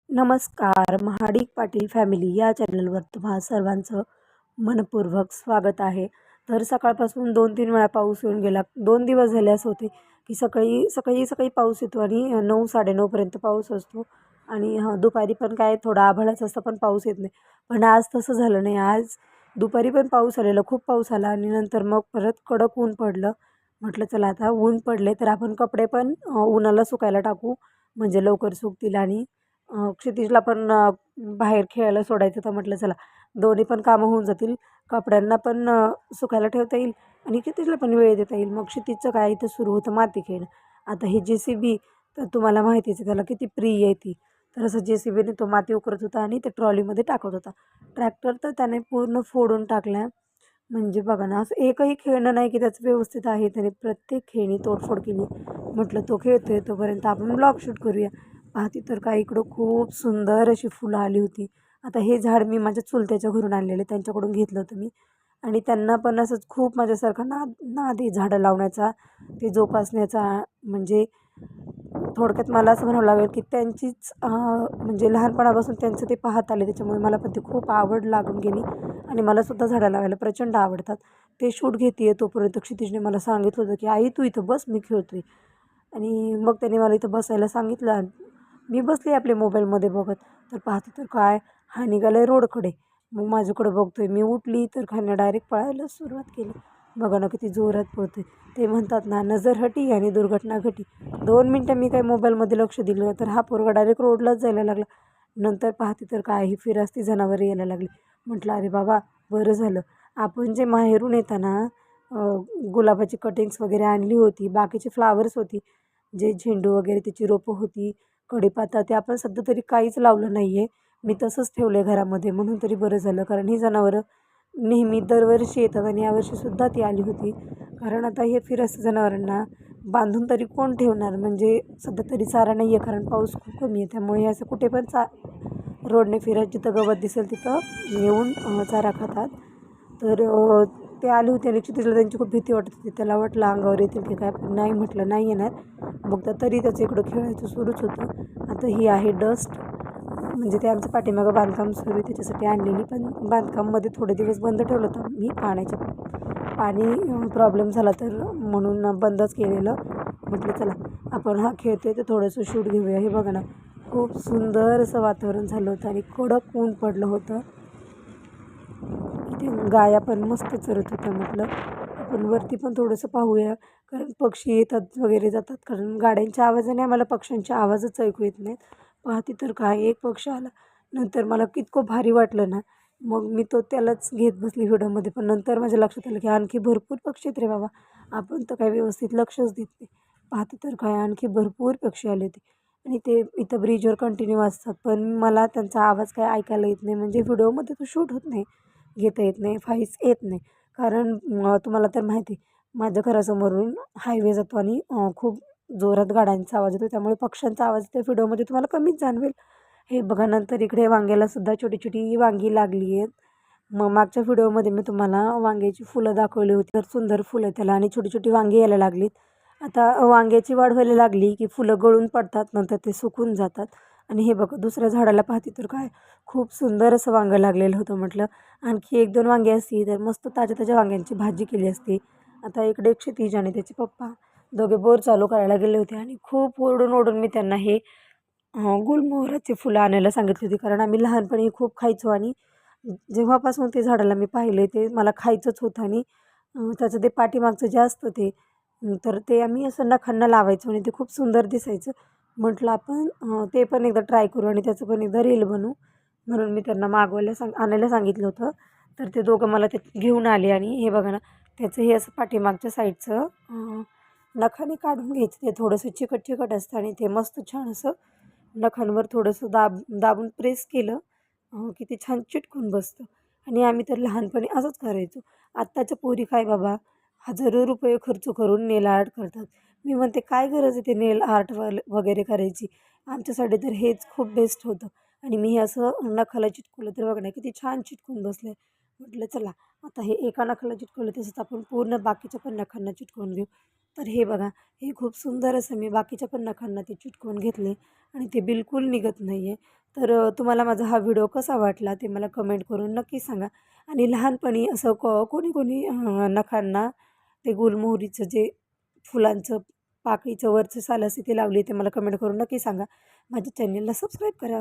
नमस्कार. महाडिक पाटील फॅमिली या चॅनलवर तुम्हा सर्वांचं मनपूर्वक स्वागत आहे. तर सकाळपासून 2-3 वेळा पाऊस येऊन गेला. 2 दिवस झाले असं होते की सकाळी पाऊस येतो आणि 9-9:30 पर्यंत पाऊस असतो आणि दुपारी पण काय थोडा आभाळाचं असतं पण पाऊस येत नाही. पण आज तसं झालं नाही. आज दुपारी पण पाऊस आलेला, खूप पाऊस आला आणि नंतर मग परत कडक ऊन पडलं. म्हटलं चला आता ऊन पडले तर आपण कपडे पण उन्हाला सुकायला टाकू, म्हणजे लवकर सुकतील आणि क्षितिजला पण बाहेर खेळायला सोडायचं. तर म्हटलं चला दोन्ही पण कामं होऊन जातील. कपड्यांना पण सुकायला ठेवता येईल आणि क्षितिजला पण वेळ देता येईल. मग क्षितिजचं काय इथं सुरू होतं माती खेळणं. आता ही JCB तर तुम्हाला माहितीच आहे त्याला किती प्रिय आहे ती. तर असं JCBने तो माती उकरत होता आणि ते ट्रॉलीमध्ये टाकत होता. ट्रॅक्टर तर त्याने पूर्ण फोडून टाकला. म्हणजे बघा ना, असं एकही खेळणं नाही की त्याचं व्यवस्थित आहे. त्याने प्रत्येक खेळणी तोडफोड केली. म्हटलं तो खेळतोय तोपर्यंत आपण ब्लॉग शूट करूया. पाहते तर काय इकडं खूप सुंदर अशी फुलं आली होती. आता हे झाड मी माझ्या चुलत्याच्या घरून आणलेले, त्यांच्याकडून घेतलं होतं मी आणि त्यांना पण असंच खूप माझ्यासारखा नाद आहे झाडं लावण्याचा, ते जोपासण्याचा. म्हणजे थोडक्यात मला असं म्हणावं लागेल की त्यांचीच म्हणजे लहानपणापासून त्यांचं ते पाहत आले. त्याच्यामुळे मला पण ती खूप आवड लागून गेली आणि मलासुद्धा झाडं लावायला प्रचंड आवडतात. ते शूट घेते आहे तोपर्यंत क्षितिजने मला सांगितलं होतं की आई तू इथं बस, मी खेळतोय. आणि मग त्याने मला इथं बसायला सांगितलं. मी बसले आपल्या मोबाईलमध्ये बघत. तर पाहते तर काय हा निघाला आहे रोडकडे. मग माझ्याकडं बघतोय. मी उठली तर खायला डायरेक्ट पळायला सुरुवात केली. बघा ना किती जोरात पळतोय. ते म्हणतात ना, नजर हटी आणि दुर्घटना घटी. 2 मिनटं मी काही मोबाईलमध्ये लक्ष दिलं तर हा पोरगा डायरेक्ट रोडलाच जायला लागला. नंतर पाहते तर काय ही फिरस्ती जनावरं यायला लागली. म्हटलं अरे बाबा बरं झालं. आपण जे माहेरून येताना गुलाबाची कटिंग्स वगैरे आणली होती, बाकीची फ्लावर्स होती, जे झेंडू वगैरे त्याची रोपं होती, कढीपत्ता, ते आपण सध्या तरी काहीच लावलं नाही आहे. मी तसंच ठेवलं आहे घरामध्ये, म्हणून तरी बरं झालं. कारण ही जनावरं नेहमी दरवर्षी येतात आणि यावर्षीसुद्धा ती आली होती. कारण आता हे फिरस्ती जनावरांना बांधून तरी कोण ठेवणार, म्हणजे सध्या तरी चारा नाही आहे कारण पाऊस खूप कमी आहे. त्यामुळे असं कुठे पण रोडने फिरत जिथं गवत दिसेल तिथं येऊन चारा खातात. तर ते आले होते आणि क्षितिजला त्यांची खूप भीती वाटत होती. त्याला वाटलं अंगावर येतील की काय, पण नाही, म्हटलं नाही येणार. बघता तरी त्याचं इकडं खेळायचं सुरूच होतं. आता ही आहे डस्ट, म्हणजे ते आमचं पाठीमागं बांधकाम सुरू आहे त्याच्यासाठी आणलेली. पण बांधकाममध्ये थोडे दिवस बंद ठेवलं होतं मी, पाणी प्रॉब्लेम झाला तर म्हणून बंदच केलेलं. म्हटलं चला आपण हा खेळतोय तर थोडंसं शूट घेऊया. हे बघा ना, खूप सुंदर असं वातावरण झालं होतं आणि कडक ऊन पडलं होतं. इथे गाया पण मस्त चरत होत्या. म्हटलं आपण वरती पण थोडंसं पाहूया, कारण पक्षी येतात वगैरे जातात. कारण गाड्यांच्या आवाजाने आम्हाला पक्ष्यांच्या आवाजच ऐकू येत नाहीत. पाहते तर काय एक पक्षी आला. नंतर मला इतकं भारी वाटलं ना, मग मी त्यालाच घेत बसली व्हिडिओमध्ये. पण नंतर माझ्या लक्षात आलं की आणखी भरपूर पक्षी आहेत रे बाबा, आपण तर काय व्यवस्थित लक्षच देत नाही. पाहते तर काय आणखी भरपूर पक्षी आले होते आणि ते इथं ब्रिजवर कंटिन्यू असतात. पण मला त्यांचा आवाज काय ऐकायला येत नाही, म्हणजे व्हिडिओमध्ये तो शूट होत नाही, घेता येत नाही, फाईल्स येत नाही. कारण तुम्हाला तर माहिती आहे माझ्या घरासमोरून हायवे जातो आणि खूप जोरात गाड्यांचा आवाज येतो. त्यामुळे पक्ष्यांचा आवाज त्या व्हिडिओमध्ये तुम्हाला कमीच जाणवेल. हे बघा नंतर इकडे वांग्यालासुद्धा छोटी छोटी वांगी लागली आहेत. मग मागच्या व्हिडिओमध्ये मी तुम्हाला वांग्याची फुलं दाखवली होती. तर सुंदर फुलं आहे त्याला आणि छोटी छोटी वांगी यायला लागलीत. आता वांग्याची वाढ व्हायला लागली की फुलं गळून पडतात, नंतर ते सुकून जातात. आणि हे बघा दुसऱ्या झाडाला पाहते तर काय खूप सुंदर असं वांगं लागलेलं होतं. म्हटलं आणखी 1-2 वांगी असती तर मस्त ताज्या ताज्या वांग्यांची भाजी केली असती. आता इकडे क्षितिज आणि त्याचे पप्पा दोघे बोर चालू करायला गेले होते आणि खूप ओरडून ओरडून मी त्यांना हे गुलमोहराची फुलं आणायला सांगितली होती. कारण आम्ही लहानपणी खूप खायचो आणि जेव्हापासून ते झाडाला मी पाहिले ते मला खायचंच होतं. आणि त्याचं ते पाठीमागचं जे असतं ते तर ते आम्ही असं नखांना लावायचो आणि ते खूप सुंदर दिसायचं. म्हटलं आपण ते पण एकदा ट्राय करू आणि त्याचं पण एकदा रील बनवू, म्हणून मी त्यांना आणायला सांगितलं होतं. तर ते दोघं मला ते घेऊन आले आणि हे बघा ना, त्याचं हे असं पाठीमागच्या साईडचं नखाने काढून घ्यायचं. ते थोडंसं चिकट चिकट असतं आणि ते मस्त छान असं नखांवर थोडंसं दाबून प्रेस केलं की ते छान चिटकून बसतं. आणि आम्ही तर लहानपणी असंच करायचो. आत्ताच्या पोरी काय बाबा हजारो रुपये खर्च करून नेल आर्ट करतात. मी म्हणते काय गरज आहे ते नेल आर्ट वगैरे करायची. आमच्यासाठी तर हेच खूप बेस्ट होतं. आणि मी हे असं नखाला चिटकवलं तर बघ ना किती छान चिटकून बसलं. म्हटलं चला आता हे एका नखाला चिटकवलं तसंच आपण पूर्ण बाकीच्या पण नखांना चिटकवून घेऊ. तर हे बघा हे खूप सुंदर असं मी बाकीच्या पण नखांना ते चिटकवून घेतले आणि ते बिलकुल निघत नाही आहे. तर तुम्हाला माझा हा व्हिडिओ कसा वाटला ते मला कमेंट करून नक्की सांगा. आणि लहानपणी असं कोणी कोणी नखांना ते गुलमोहरीचं जे फुलांचं पाकळीचं वरचं साल असते ते लावली ते मला कमेंट करून नक्की सांगा. माझ्या चॅनलला सबस्क्राईब करा.